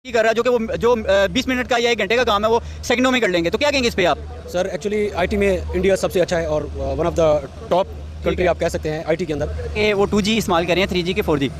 कर रहा है जो 20 मिनट का या 1 घंटे का काम है वो सेकंडों में कर लेंगे, तो क्या कहेंगे इस पे आप? सर एक्चुअली आईटी में इंडिया सबसे अच्छा है और one of the top country आप कह सकते हैं आईटी के अंदर। कि वो 2G इस्तेमाल कर रहे हैं 3G के 4G?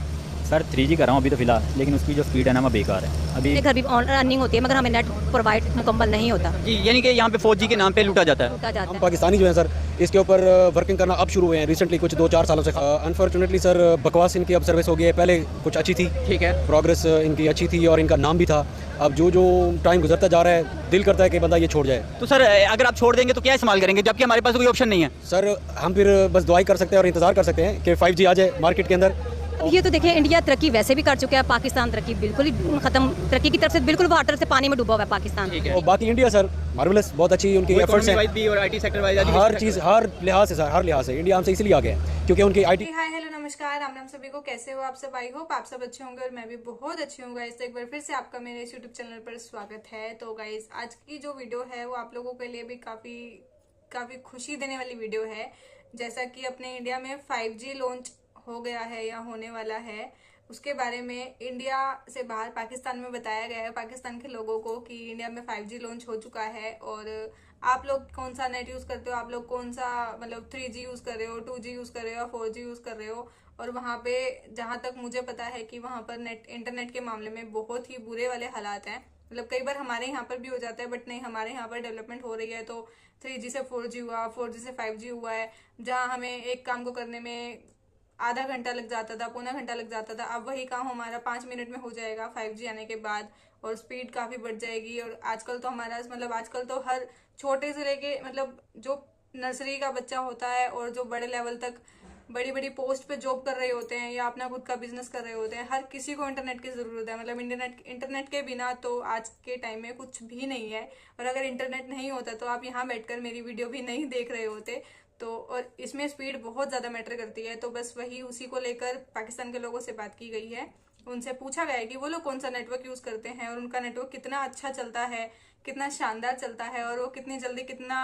सर 3G कर रहा हूँ अभी तो फिलहाल, लेकिन उसकी जो स्पीड है ना वो बेकार है अभी। घर भी अर्निंग होती है मगर हमें नेट प्रोवाइड मुकम्मल नहीं होता जी, यानी कि यहाँ पे 4G के नाम पे लूटा जाता है। होता जाता हम है। पाकिस्तानी जो हैं सर इसके ऊपर वर्किंग करना अब शुरू हुए हैं रिसेंटली कुछ 2-4 सालों से। अनफॉर्चुनेटली सर बकवास इनकी अब सर्विस हो गई है, पहले कुछ अच्छी थी, ठीक है, प्रोग्रेस इनकी अच्छी थी और इनका नाम भी था। अब जो टाइम गुजरता जा रहा है दिल करता है कि बंदा ये छोड़ जाए। तो सर अगर आप छोड़ देंगे तो क्या इस्तेमाल करेंगे, जबकि हमारे पास कोई ऑप्शन नहीं है? सर हम फिर बस दुआई कर सकते हैं और इंतज़ार कर सकते हैं कि 5G आ जाए मार्केट के अंदर। ये तो देखिए इंडिया तरक्की वैसे भी कर चुका है, पाकिस्तान तरक्की बिल्कुल ही खत्म, तरक्की की तरफ से बिल्कुल वाटर से पानी में डूबा हुआ है पाकिस्तान। ठीक है, और बाकी इंडिया सर मार्वलस, बहुत अच्छी उनकी एफर्ट्स हैं भी और IT सेक्टर वाइज हर चीज़ हर लिहाज से सर, हर लिहाज से इंडिया हमसे इसलिए आगे है क्योंकि उनकी आईटी। हाय हेलो नमस्कार, राम राम सभी को। कैसे हो आप सब? आई होप आप सब अच्छे होंगे और मैं भी बहुत अच्छी हूँ गाइस। तो एक बार फिर से आपका मेरे इस यूट्यूब चैनल पर स्वागत है। तो गाइस आज की जो वीडियो है वो आप लोगों के लिए भी काफ़ी खुशी देने वाली वीडियो है। जैसा कि अपने इंडिया में 5G लॉन्च हो गया है या होने वाला है, उसके बारे में इंडिया से बाहर पाकिस्तान में बताया गया है पाकिस्तान के लोगों को कि इंडिया में 5G लॉन्च हो चुका है। और आप लोग कौन सा नेट यूज़ करते हो, आप लोग कौन सा मतलब 3G यूज़ कर रहे हो, 2G यूज़ कर रहे हो या 4G यूज़ कर रहे हो। और वहाँ पे जहाँ तक मुझे पता है कि वहाँ पर इंटरनेट के मामले में बहुत ही बुरे वाले हालात हैं। मतलब कई बार हमारे यहाँ पर भी हो जाता है, बट नहीं, हमारे यहाँ पर डेवलपमेंट हो रही है तो 3G से 4G हुआ, 4G से 5G हुआ है। जहाँ हमें एक काम को करने में आधा घंटा लग जाता था, पौना घंटा लग जाता था, अब वही काम हमारा 5 मिनट में हो जाएगा 5G आने के बाद। और स्पीड काफ़ी बढ़ जाएगी। और आजकल तो हमारा मतलब आजकल तो हर छोटे से लेके मतलब जो नर्सरी का बच्चा होता है और जो बड़े लेवल तक बड़ी बड़ी पोस्ट पे जॉब कर रहे होते हैं या अपना खुद का बिजनेस कर रहे होते हैं, हर किसी को इंटरनेट की ज़रूरत है। मतलब इंटरनेट के बिना तो आज के टाइम में कुछ भी नहीं है। और अगर इंटरनेट नहीं होता तो आप यहाँ बैठकर मेरी वीडियो भी नहीं देख रहे होते। तो और इसमें स्पीड बहुत ज़्यादा मैटर करती है। तो बस वही उसी को लेकर पाकिस्तान के लोगों से बात की गई है। उनसे पूछा गया है कि वो लोग कौन सा नेटवर्क यूज़ करते हैं और उनका नेटवर्क कितना अच्छा चलता है, कितना शानदार चलता है और वो कितनी जल्दी कितना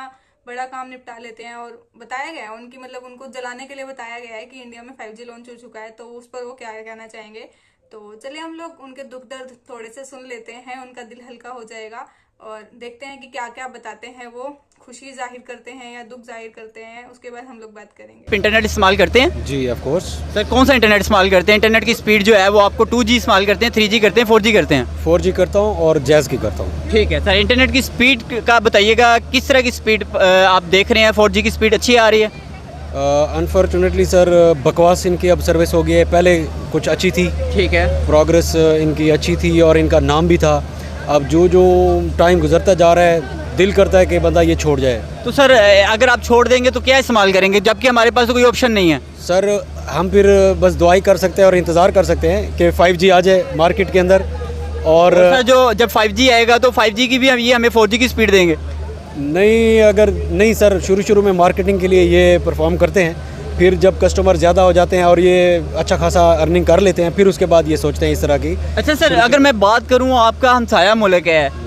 बड़ा काम निपटा लेते हैं। और बताया गया है उनकी मतलब उनको जलाने के लिए बताया गया है कि इंडिया में 5G लॉन्च हो चुका है, तो उस पर वो क्या कहना चाहेंगे। तो चलिए हम लोग उनके दुख दर्द थोड़े से सुन लेते हैं, उनका दिल हल्का हो जाएगा और देखते हैं कि क्या क्या बताते हैं। वो खुशी जाहिर करते हैं या दुख जाहिर करते हैं, उसके बाद हम लोग बात करेंगे। इंटरनेट इस्तेमाल करते हैं? जी ऑफ कोर्स। सर कौन सा इंटरनेट इस्तेमाल करते हैं? इंटरनेट की स्पीड जो है वो आपको 2G इस्तेमाल करते हैं, 3G करते हैं, 4G करते हैं? 4G करता हूँ और जैज़ की करता हूँ। ठीक है सर, इंटरनेट की स्पीड का बताइएगा, किस तरह की स्पीड आप देख रहे हैं? 4G की स्पीड अच्छी आ रही है? अनफॉर्चुनेटली सर बकवास इनकी अब सर्विस हो गई है, पहले कुछ अच्छी थी, ठीक है, प्रोग्रेस इनकी अच्छी थी और इनका नाम भी था। अब जो टाइम गुजरता जा रहा है दिल करता है कि बंदा ये छोड़ जाए। तो सर अगर आप छोड़ देंगे तो क्या इस्तेमाल करेंगे, जबकि हमारे पास तो कोई ऑप्शन नहीं है? सर हम फिर बस दुआई कर सकते हैं और इंतज़ार कर सकते हैं कि 5G आ जाए मार्केट के अंदर। और सर जब 5G आएगा तो 5G की भी ये हमें 4G की स्पीड देंगे? नहीं सर, शुरू में मार्केटिंग के लिए ये परफॉर्म करते हैं, फिर जब कस्टमर ज़्यादा हो जाते हैं और ये अच्छा खासा अर्निंग कर लेते हैं फिर उसके बाद ये सोचते हैं इस तरह की। अच्छा सर, अगर मैं बात करूँ, आपका हमसाया मुल्क है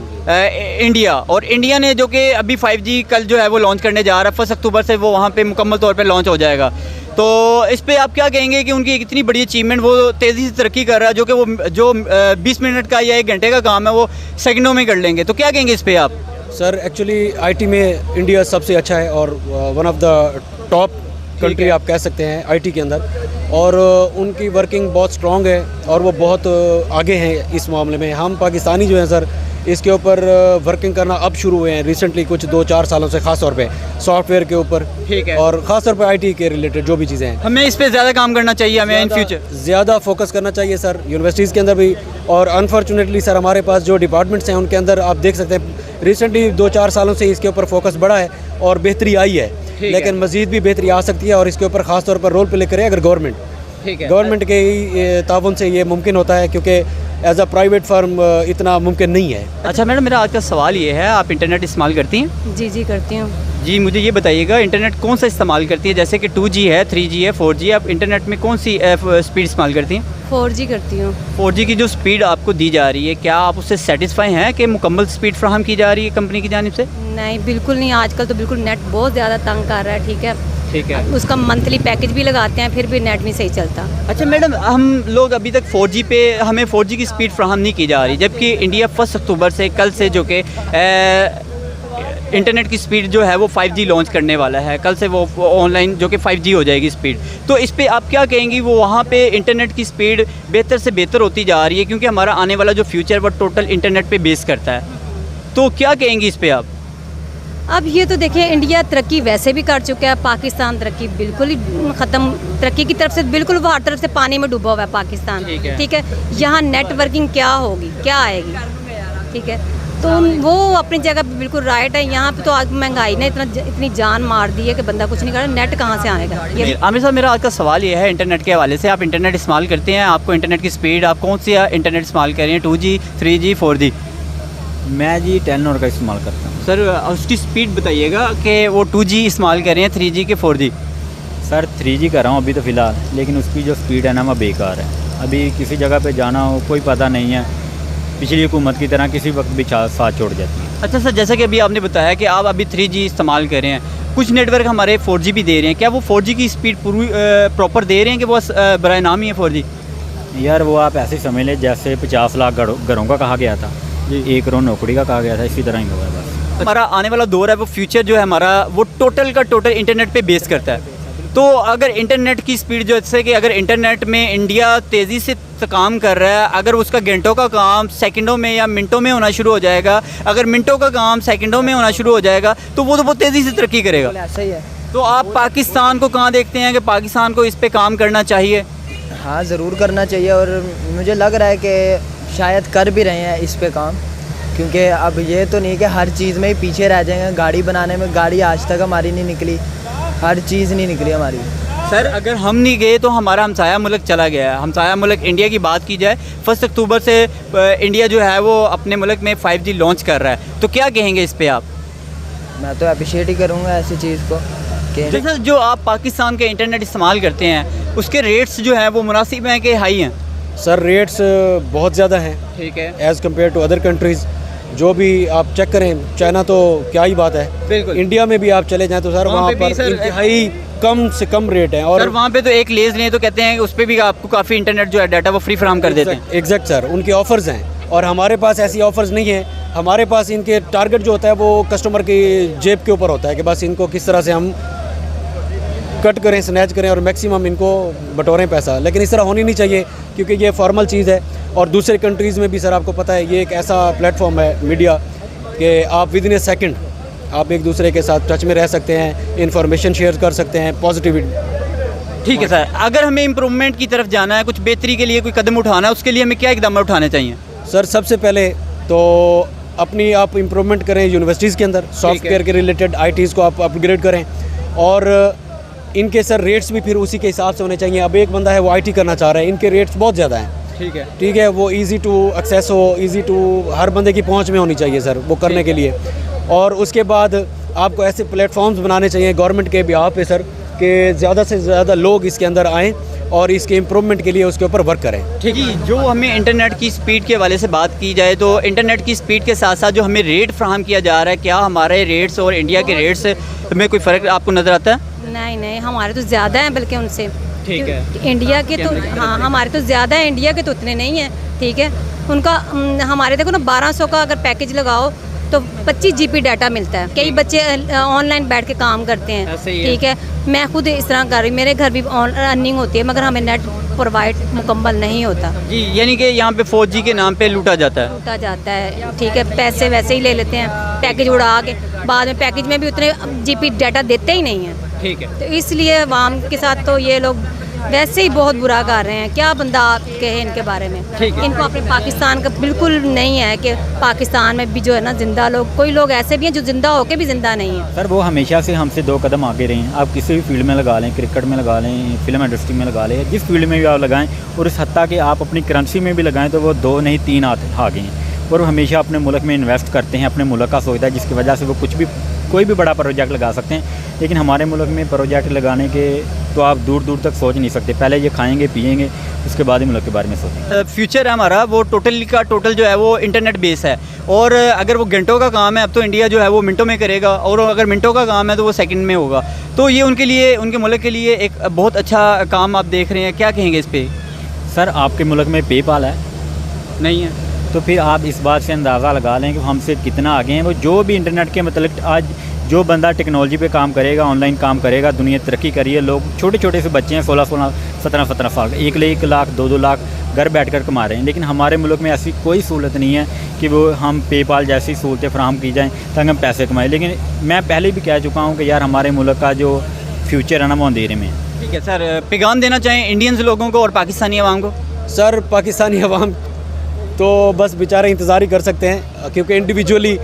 इंडिया, और इंडिया ने जो कि अभी 5G कल जो है वो लॉन्च करने जा रहा है, 1 अक्टूबर से वो वहाँ पे मुकम्मल तौर पे लॉन्च हो जाएगा। तो इस पे आप क्या कहेंगे कि उनकी इतनी बड़ी अचीवमेंट, वो तेज़ी से तरक्की कर रहा है, जो 20 मिनट का या 1 घंटे का काम है वो सेकंडों में कर लेंगे, तो क्या कहेंगे इस पे आप? सर एक्चुअली आईटी में इंडिया सबसे अच्छा है और one of the top country आप कह सकते हैं आईटी के अंदर। और उनकी वर्किंग बहुत स्ट्रॉन्ग है और वो बहुत आगे हैं इस मामले में। हम पाकिस्तानी जो हैं सर इसके ऊपर वर्किंग करना अब शुरू हुए हैं रिसेंटली कुछ 2-4 सालों से, ख़ास तौर पे सॉफ्टवेयर के ऊपर, ठीक है, और ख़ास तौर पे आईटी के रिलेटेड जो भी चीज़ें हैं हमें इस पे ज़्यादा काम करना चाहिए, हमें इन फ्यूचर ज़्यादा फोकस करना चाहिए सर, यूनिवर्सिटीज़ के अंदर भी। और अनफॉर्चुनेटली सर हमारे पास जो डिपार्टमेंट्स हैं उनके अंदर आप देख सकते हैं रिसेंटली 2-4 सालों से इसके ऊपर फोकस बढ़ा है और बेहतरी आई है, लेकिन मज़ीद भी बेहतरी आ सकती है। और इसके ऊपर ख़ास तौर पर रोल प्ले करे अगर गवर्नमेंट के ही ताउन से ये मुमकिन होता है, क्योंकि एज अ प्राइवेट फर्म इतना मुमकिन नहीं है। अच्छा मैडम, मेरा आज का सवाल ये है, आप इंटरनेट इस्तेमाल करती हैं? जी करती हूँ। जी मुझे ये बताइएगा, इंटरनेट कौन सा इस्तेमाल करती है? जैसे कि 2G है, 3G है, 4G है, आप इंटरनेट में कौन सी स्पीड इस्तेमाल करती हैं? 4G करती हूँ। 4G की जो स्पीड आपको दी जा रही है, क्या आप उससे सेटिस्फाई हैं कि मुकम्मल स्पीड फ्राहम की जा रही है कंपनी की जानिब से? नहीं बिल्कुल नहीं, आजकल तो बिल्कुल नेट बहुत ज़्यादा तंग कर रहा है। ठीक है, ठीक है। उसका मंथली पैकेज भी लगाते हैं, फिर भी नेट नहीं सही चलता। अच्छा मैडम, हम लोग अभी तक 4G पे हमें 4G की स्पीड फ्राहम नहीं की जा रही, जबकि इंडिया 1 अक्टूबर से कल से जो कि इंटरनेट की स्पीड जो है वो 5G लॉन्च करने वाला है। कल से वो ऑनलाइन जो कि 5G हो जाएगी स्पीड। तो इस पे आप क्या कहेंगी, वो वहाँ पे इंटरनेट की स्पीड बेहतर से बेहतर होती जा रही है, क्योंकि हमारा आने वाला जो फ्यूचर वो टोटल इंटरनेट पे बेस करता है। तो क्या कहेंगी इस पे आप? अब ये तो देखिए, इंडिया तरक्की वैसे भी कर चुका है, पाकिस्तान तरक्की बिल्कुल ही ख़त्म, तरक्की की तरफ से बिल्कुल वो हर तरफ से पानी में डूबा हुआ है पाकिस्तान। ठीक है, यहाँ नेटवर्किंग क्या होगी, क्या आएगी? ठीक है, तो वो अपनी जगह पे बिल्कुल राइट है। यहाँ पे तो आज महंगाई ने इतनी जान मार दी है कि बंदा कुछ नहीं कर रहा, नेट कहाँ से आएगा? ये आमिर साहब, मेरा आज का सवाल ये है इंटरनेट के हवाले से। आप इंटरनेट इस्तेमाल करते हैं, आपको इंटरनेट की स्पीड, आप कौन सी इंटरनेट इस्तेमाल कर रहे हैं, 2G 3G 4G? मैं जी टेलीनॉर का इस्तेमाल करता हूँ। सर उसकी स्पीड बताइएगा कि वो 2G इस्तेमाल कर रहे हैं, 3G के 4G? सर 3G कर रहा हूँ अभी तो फ़िलहाल, लेकिन उसकी जो स्पीड है ना वो बेकार है। अभी किसी जगह पे जाना हो, कोई पता नहीं है, पिछली हुकूमत की तरह किसी वक्त भी साथ छोड़ जाती है। अच्छा सर, जैसा कि अभी आपने बताया कि आप अभी 3G इस्तेमाल कर रहे हैं, कुछ नेटवर्क हमारे 4G भी दे रहे हैं, क्या वो 4G की स्पीड पूरी प्रॉपर दे रहे हैं कि वो बराए नाम ही है 4G? यार वो आप ऐसे समझ लें जैसे 50 लाख घरों का कहा गया था, 1 करोड़ नौकरी का कहा गया था, इसी तरह ही हुआ है बस। हमारा आने वाला दौर है, वो फ्यूचर जो है हमारा, वो टोटल का टोटल इंटरनेट पे बेस करता है। तो अगर इंटरनेट की स्पीड, जैसे कि अगर इंटरनेट में इंडिया तेज़ी से काम कर रहा है, अगर उसका घंटों का काम सेकंडों में या मिनटों में होना शुरू हो जाएगा, अगर मिनटों का काम सेकंडों में होना शुरू हो जाएगा, तो वो बहुत तेज़ी से तरक्की करेगा। ऐसा ही है। तो आप पाकिस्तान को कहाँ देखते हैं कि पाकिस्तान को इस पे काम करना चाहिए? हाँ, ज़रूर करना चाहिए, और मुझे लग रहा है कि शायद कर भी रहे हैं इस पे काम, क्योंकि अब ये तो नहीं कि हर चीज़ में ही पीछे रह जाएंगे। गाड़ी बनाने में, गाड़ी आज तक हमारी नहीं निकली, हर चीज़ नहीं निकली हमारी। सर अगर हम नहीं गए तो हमारा हमसाया मुल्क चला गया है। हमसाया मुल्क इंडिया की बात की जाए, 1 अक्टूबर से इंडिया जो है वो अपने मुल्क में 5G लॉन्च कर रहा है, तो क्या कहेंगे इस पे आप? मैं तो अप्रिशिएट ही करूँगा ऐसी चीज़ को कि जैसे जो आप पाकिस्तान के इंटरनेट इस्तेमाल करते हैं, उसके रेट्स जो हैं वो मुनासिब हैं कि हाई हैं? सर रेट्स बहुत ज़्यादा हैं ठीक है। As compare to other countries. जो भी आप चेक करें, चाइना तो क्या ही बात है, बिल्कुल। इंडिया में भी आप चले जाएं तो सर वहाँ वहाँ पे भी पर सर इंतहाई कम से कम रेट हैं। और सर वहाँ पे तो एक लेज़ लें तो कहते हैं कि उस पर भी आपको काफ़ी इंटरनेट जो है डाटा वो फ्री फराहम कर देते हैं। एग्जैक्ट सर, उनके ऑफ़र्स हैं और हमारे पास ऐसी ऑफ़र्स नहीं है। हमारे पास इनके टारगेट जो होता है वो कस्टमर की जेब के ऊपर होता है कि बस इनको किस तरह से हम कट करें, स्नैच करें और मैक्सिमम इनको बटोरें पैसा। लेकिन इस तरह होनी नहीं चाहिए, क्योंकि ये फॉर्मल चीज़ है। और दूसरे कंट्रीज़ में भी सर आपको पता है, ये एक ऐसा प्लेटफॉर्म है मीडिया कि आप विद इन ए सेकेंड आप एक दूसरे के साथ टच में रह सकते हैं, इंफॉर्मेशन शेयर कर सकते हैं, पॉजिटिविटी। ठीक है सर, अगर हमें इम्प्रूवमेंट की तरफ जाना है, कुछ बेहतरी के लिए कोई कदम उठाना है, उसके लिए हमें क्या इकदाम उठाने चाहिए? सर सबसे पहले तो अपनी आप इम्प्रूवमेंट करें यूनिवर्सिटीज़ के अंदर, सॉफ्टवेयर के रिलेटेड ITs को आप अपग्रेड करें, और इनके सर रेट्स भी फिर उसी के हिसाब से होने चाहिए। अब एक बंदा है वो IT करना चाह रहा है, इनके रेट्स बहुत ज़्यादा हैं। ठीक है, वो इजी टू एक्सेस हो, इजी टू हर बंदे की पहुंच में होनी चाहिए सर वो करने के लिए। और उसके बाद आपको ऐसे प्लेटफॉर्म्स बनाने चाहिए गवर्नमेंट के भी आप पे सर, कि ज़्यादा से ज़्यादा लोग इसके अंदर आएँ और इसके इम्प्रूवमेंट के लिए उसके ऊपर वर्क करें। ठीक है, जो हमें इंटरनेट की स्पीड के हवाले से बात की जाए, तो इंटरनेट की स्पीड के साथ साथ जो हमें रेट फ्राहम किया जा रहा है, क्या हमारे रेट्स और इंडिया के रेट्स में कोई फ़र्क आपको नज़र आता है? नहीं, हमारे तो ज़्यादा हैं बल्कि उनसे। ठीक है। इंडिया के तो हाँ, हमारे तो ज़्यादा है, इंडिया के तो उतने नहीं हैं। ठीक है, उनका हमारे देखो ना 1200 का अगर पैकेज लगाओ तो 25 GB डाटा मिलता है। कई बच्चे ऑनलाइन बैठ के काम करते हैं। ठीक है, मैं खुद इस तरह कर रही, मेरे घर भी अर्निंग होती है, मगर हमें नेट प्रोवाइड मुकम्मल नहीं होता जी। यानी कि यहाँ पे 4G के नाम पे लूटा जाता है। ठीक है, पैसे वैसे ही ले लेते हैं, पैकेज उड़ा के बाद में पैकेज में भी उतने GB डाटा देते ही नहीं हैं। ठीक है, तो इसलिए अवाम के साथ तो ये लोग वैसे ही बहुत बुरा कर रहे हैं। क्या बंदा कहे इनके बारे में? ठीक है। इनको अपने पाकिस्तान का बिल्कुल नहीं है कि पाकिस्तान में भी जो है ना जिंदा लोग, कोई लोग ऐसे भी हैं जो जिंदा होके भी जिंदा नहीं है। सर वो हमेशा से हमसे 2 कदम आगे रहे हैं। आप किसी भी फील्ड में लगा लें, क्रिकेट में लगा लें, फिल्म इंडस्ट्री में लगा लें, जिस फील्ड में भी आप लगाएं, और इस हद तक कि आप अपनी करेंसी में भी लगाएं तो वो 2 नहीं 3 आगे हैं। और वो हमेशा अपने मुल्क में इन्वेस्ट करते हैं, अपने मुल्क का सोचता है, जिसकी वजह से वो कोई भी बड़ा प्रोजेक्ट लगा सकते हैं। लेकिन हमारे मुल्क में प्रोजेक्ट लगाने के तो आप दूर दूर तक सोच नहीं सकते। पहले ये खाएंगे पिएंगे, उसके बाद ही मुल्क के बारे में सोचेंगे। फ्यूचर है हमारा वो टोटल का टोटल जो है वो इंटरनेट बेस है, और अगर वो घंटों का काम है अब तो इंडिया जो है वो मिनटों में करेगा, और अगर मिनटों का काम है तो वो सेकंड में होगा। तो ये उनके लिए, उनके मुल्क के लिए एक बहुत अच्छा काम आप देख रहे हैं, क्या कहेंगे इस पे? सर आपके मुल्क में पेपाल है? नहीं है। तो फिर आप इस बात से अंदाज़ा लगा लें कि हमसे कितना आगे हैं। वो जो भी इंटरनेट के मतलब आज जो बंदा टेक्नोलॉजी पे काम करेगा, ऑनलाइन काम करेगा, दुनिया तरक्की करी है। लोग छोटे छोटे से बच्चे हैं 16-16, 17-17 साल, 1 लाख 2-2 लाख घर बैठकर कमा रहे हैं। लेकिन हमारे मुल्क में ऐसी कोई सहूलत नहीं है कि वो हम पेपाल जैसी सहूलतें फराहम की जाएँ ताकि हम पैसे कमाएँ। लेकिन मैं पहले भी कह चुका हूँ कि यार हमारे मुल्क का जो फ्यूचर है ना वो अंधेरे में है। ठीक है सर, पैगाम देना चाहें इंडियंस लोगों को और पाकिस्तानी अवाम को? सर पाकिस्तानी अवाम तो बस बेचारे इंतज़ार ही कर सकते हैं, क्योंकि इंडिविजुअली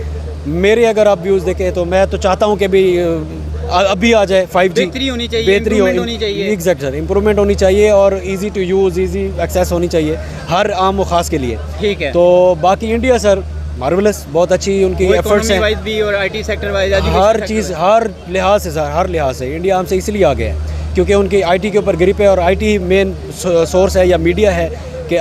मेरे अगर आप व्यूज़ देखें तो मैं तो चाहता हूं कि भी अभी आ जाए 5G। बेहतरी होनी चाहिए, इम्प्रूवमेंट होनी चाहिए। एग्जैक्ट सर, इम्प्रूवमेंट होनी चाहिए और easy to use, easy access होनी चाहिए हर आम व ख़ास के लिए। ठीक है। तो बाकी इंडिया सर मार्वलस, बहुत अच्छी उनकी एफर्ट्स हैं वाइज भी और IT सेक्टर वाइज, हर चीज़, हर लिहाज से सर, हर लिहाज से इंडिया हमसे इसलिए आगे है क्योंकि उनकी IT के ऊपर ग्रिप है, और IT मेन सोर्स है या मीडिया है कि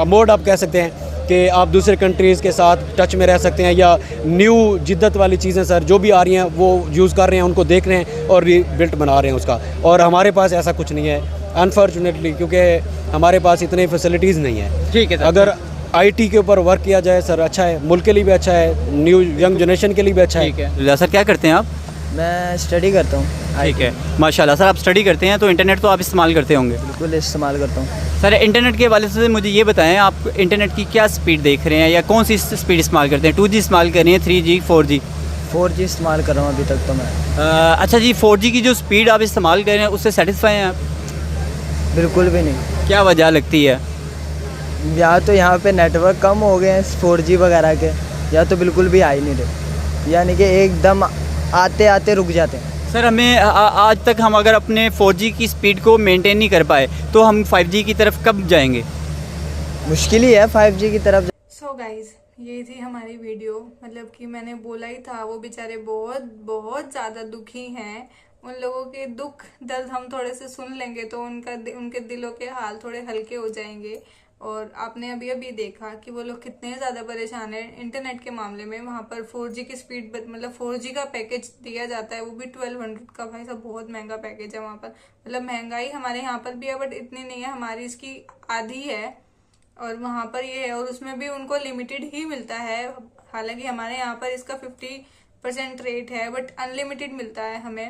मोड आप कह सकते हैं कि आप दूसरे कंट्रीज़ के साथ टच में रह सकते हैं, या न्यू जिद्दत वाली चीज़ें सर जो भी आ रही हैं वो यूज़ कर रहे हैं, उनको देख रहे हैं और रीबिल्ट बना रहे हैं उसका। और हमारे पास ऐसा कुछ नहीं है अनफॉर्चुनेटली, क्योंकि हमारे पास इतनी फैसिलिटीज़ नहीं है। ठीक है सर। अगर IT के ऊपर वर्क किया जाए सर अच्छा है, मुल्क के लिए भी अच्छा है, न्यू यंग जनरेशन के लिए भी अच्छा है। ठीक है सर, क्या करते हैं आप? मैं स्टडी करता हूँ। ठीक है, माशाल्लाह सर, आप स्टडी करते हैं तो इंटरनेट तो आप इस्तेमाल करते होंगे? बिल्कुल इस्तेमाल करता हूँ सर। इंटरनेट के हवाले से मुझे ये बताएं, आप इंटरनेट की क्या स्पीड देख रहे हैं, या कौन सी स्पीड इस्तेमाल करते हैं? 2G इस्तेमाल कर रहे हैं, 3G, 4G? 4G इस्तेमाल कर रहा हूँ अभी तक तो मैं। अच्छा जी, 4G की जो स्पीड आप इस्तेमाल कर रहे हैं उससे सेटिस्फाई हैं आप? बिल्कुल भी नहीं। क्या वजह लगती है? या तो यहाँ पे नेटवर्क कम हो गए हैं 4G वगैरह के, या तो बिल्कुल भी आ ही नहीं रहे, यानी कि एकदम आते आते रुक जाते हैं। सर हमें आज तक हम अगर अपने 4G की स्पीड को मेंटेन नहीं कर पाए तो हम 5G की तरफ कब जाएंगे? मुश्किल ही है 5G की तरफ। सो गाइज, ये थी हमारी वीडियो। मतलब कि मैंने बोला ही था, वो बेचारे बहुत बहुत ज़्यादा दुखी हैं। उन लोगों के दुख दर्द हम थोड़े से सुन लेंगे तो उनके दिलों के हाल थोड़े हल्के हो जाएंगे। और आपने अभी अभी देखा कि वो लोग कितने ज़्यादा परेशान हैं इंटरनेट के मामले में। वहाँ पर 4G की स्पीड, मतलब 4G का पैकेज दिया जाता है, वो भी 1200 का। भाई साहब बहुत महंगा पैकेज है वहाँ पर। मतलब महंगाई हमारे यहाँ पर भी है बट इतनी नहीं है, हमारी इसकी आधी है और वहाँ पर ये है। और उसमें भी उनको लिमिटेड ही मिलता है, हालांकि हमारे यहाँ पर इसका 50% रेट है बट अनलिमिटेड मिलता है हमें।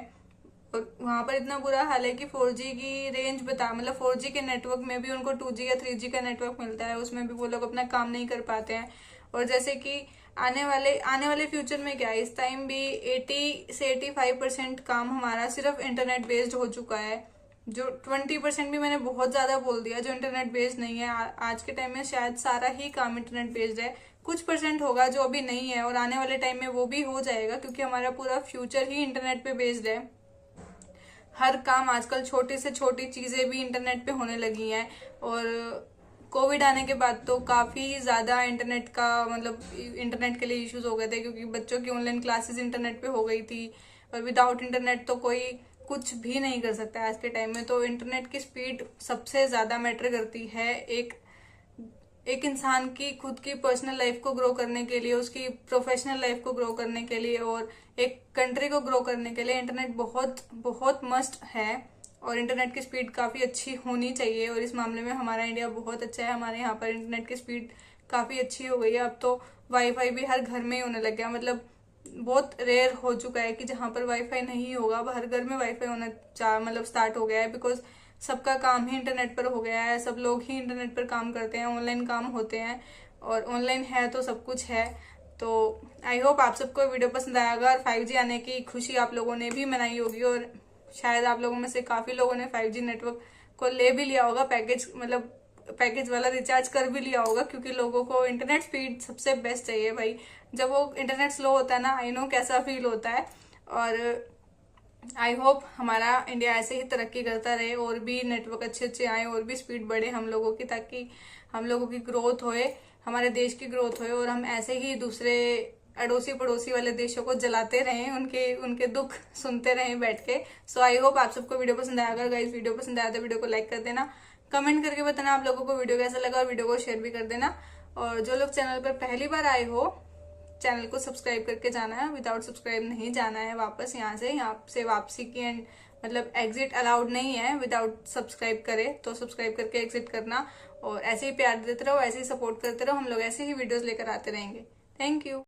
और वहाँ पर इतना बुरा हाल है कि 4G की रेंज मतलब 4G के नेटवर्क में भी उनको 2G या 3G का नेटवर्क मिलता है, उसमें भी वो लोग अपना काम नहीं कर पाते हैं। और जैसे कि आने वाले फ्यूचर में क्या है, इस टाइम भी 80 से 85% काम हमारा सिर्फ इंटरनेट बेस्ड हो चुका है। जो 20% भी मैंने बहुत ज़्यादा बोल दिया जो इंटरनेट बेस्ड नहीं है। आज के टाइम में शायद सारा ही काम इंटरनेट बेस्ड है, कुछ % होगा जो अभी नहीं है, और आने वाले टाइम में वो भी हो जाएगा क्योंकि हमारा पूरा फ्यूचर ही इंटरनेट पे बेस्ड है। हर काम आजकल छोटी से छोटी चीज़ें भी इंटरनेट पे होने लगी हैं। और कोविड आने के बाद तो काफ़ी ज़्यादा इंटरनेट का, मतलब इंटरनेट के लिए इश्यूज हो गए थे क्योंकि बच्चों की ऑनलाइन क्लासेस इंटरनेट पे हो गई थी, और विदाउट इंटरनेट तो कोई कुछ भी नहीं कर सकता आज के टाइम में। तो इंटरनेट की स्पीड सबसे ज़्यादा मैटर करती है एक इंसान की खुद की पर्सनल लाइफ को ग्रो करने के लिए, उसकी प्रोफेशनल लाइफ को ग्रो करने के लिए, और एक कंट्री को ग्रो करने के लिए इंटरनेट बहुत बहुत मस्ट है। और इंटरनेट की स्पीड काफ़ी अच्छी होनी चाहिए, और इस मामले में हमारा इंडिया बहुत अच्छा है। हमारे यहाँ पर इंटरनेट की स्पीड काफ़ी अच्छी हो गई है। अब तो वाईफाई भी हर घर में ही होने लग गया, मतलब बहुत रेयर हो चुका है कि जहाँ पर वाईफाई नहीं होगा, अब हर घर में वाईफाई होना मतलब स्टार्ट हो गया है। बिकॉज सबका काम ही इंटरनेट पर हो गया है, सब लोग ही इंटरनेट पर काम करते हैं, ऑनलाइन काम होते हैं, और ऑनलाइन है तो सब कुछ है। तो आई होप आप सबको वीडियो पसंद आएगा, और 5G आने की खुशी आप लोगों ने भी मनाई होगी, और शायद आप लोगों में से काफ़ी लोगों ने 5G नेटवर्क को ले भी लिया होगा, पैकेज वाला रिचार्ज कर भी लिया होगा, क्योंकि लोगों को इंटरनेट स्पीड सबसे बेस्ट चाहिए भाई। जब वो इंटरनेट स्लो होता है ना, आई नो कैसा फील होता है। और आई होप हमारा इंडिया ऐसे ही तरक्की करता रहे, और भी नेटवर्क अच्छे अच्छे आए, और भी स्पीड बढ़े हम लोगों की, ताकि हम लोगों की ग्रोथ होए, हमारे देश की ग्रोथ होए, और हम ऐसे ही दूसरे अड़ोसी पड़ोसी वाले देशों को जलाते रहें, उनके दुख सुनते रहें बैठ के। सो आई होप आप सबको वीडियो पसंद आया। अगर गाइस वीडियो पसंद आया तो वीडियो को लाइक कर देना, कमेंट करके बताना आप लोगों को वीडियो कैसा लगा और वीडियो को शेयर भी कर देना। और जो लोग चैनल पर पहली बार आए हो, चैनल को सब्सक्राइब करके जाना है, विदाउट सब्सक्राइब नहीं जाना है वापस यहाँ से वापसी की एंड मतलब एग्जिट अलाउड नहीं है विदाउट सब्सक्राइब करे, तो सब्सक्राइब करके एग्जिट करना। और ऐसे ही प्यार देते रहो, ऐसे ही सपोर्ट करते रहो, हम लोग ऐसे ही वीडियोस लेकर आते रहेंगे। Thank you.